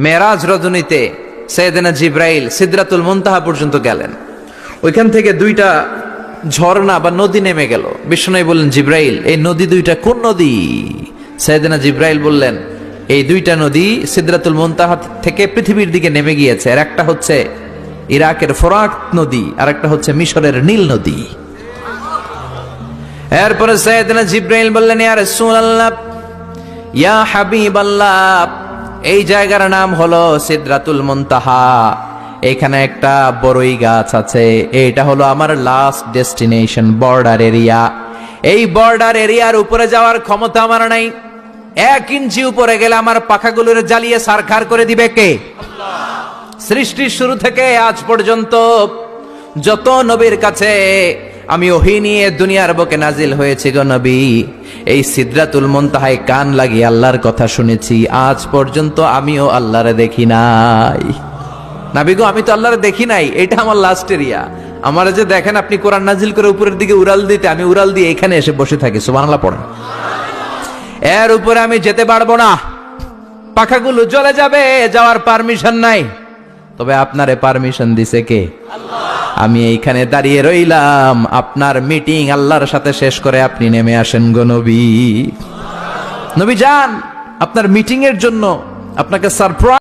মেরাজ রজনীতে সাইয়েদনা জিব্রাইল সিদরাতুল মুনতাহা পর্যন্ত গেলেন। ওইখান থেকে দুইটা ঝর্ণা বা নদী নেমে গেল। বিষ্ণু বললেন, জিব্রাইল, এই নদী দুইটা কোন নদী? সাইয়েদনা জিব্রাইল বললেন, এই দুইটা নদী সিদরাতুল মুনতাহা থেকে পৃথিবীর দিকে নেমে গিয়েছে। এর একটা হচ্ছে ইরাকের ফোরাত নদী, আর একটা হচ্ছে মিশরের নীল নদী। এরপরে সাইয়েদনা জিব্রাইল বললেন, ইয়া রাসূলুল্লাহ, ইয়া হাবিবাল্লাহ, এই জায়গার নাম হলো সিদরাতুল মুনতাহা। এখানে একটা বড়ই গাছ আছে, এটা হলো আমার লাস্ট ডেস্টিনেশন, বর্ডার এরিয়া। এই বর্ডার এরিয়ার উপরে যাওয়ার ক্ষমতা আমার নাই। 1 ইঞ্চি উপরে গেলে আমার পাখাগুলোর জ্বালিয়ে সারখার করে দিবে কে? সৃষ্টির শুরু থেকে আজ পর্যন্ত যত নবীর কাছে আমি ওহী নিয়ে দুনিয়ার বুকে নাজিল হয়েছি গো নবী, এই সিদরাতুল মুনতাহায় কান লাগিয়ে আল্লাহর কথা শুনেছি। আজ পর্যন্ত আমিও আল্লাহরে দেখি নাই। নবী গো, আমি তো আল্লাহরে দেখি নাই, এটা আমার লাস্ট এরিয়া। আমার যে দেখেন আপনি কোরআন নাজিল করে উপরের দিকে উড়াল দিতে, আমি উড়াল দিয়ে এখানে এসে বসে থাকি। সুবহানাল্লাহ পড়েন। এর উপরে আমি যেতে পারবো না, পাখাগুলো জ্বলে যাবে, যাওয়ার পারমিশন নাই। তবে আপনারে পারমিশন দিছে কে? আমি এইখানে দাঁড়িয়ে রইলাম, আপনার মিটিং আল্লাহর সাথে শেষ করে আপনি নেমে আসেন গো নবী। নবী যান, আপনার মিটিং এর জন্য আপনাকে সারপ্রাইজ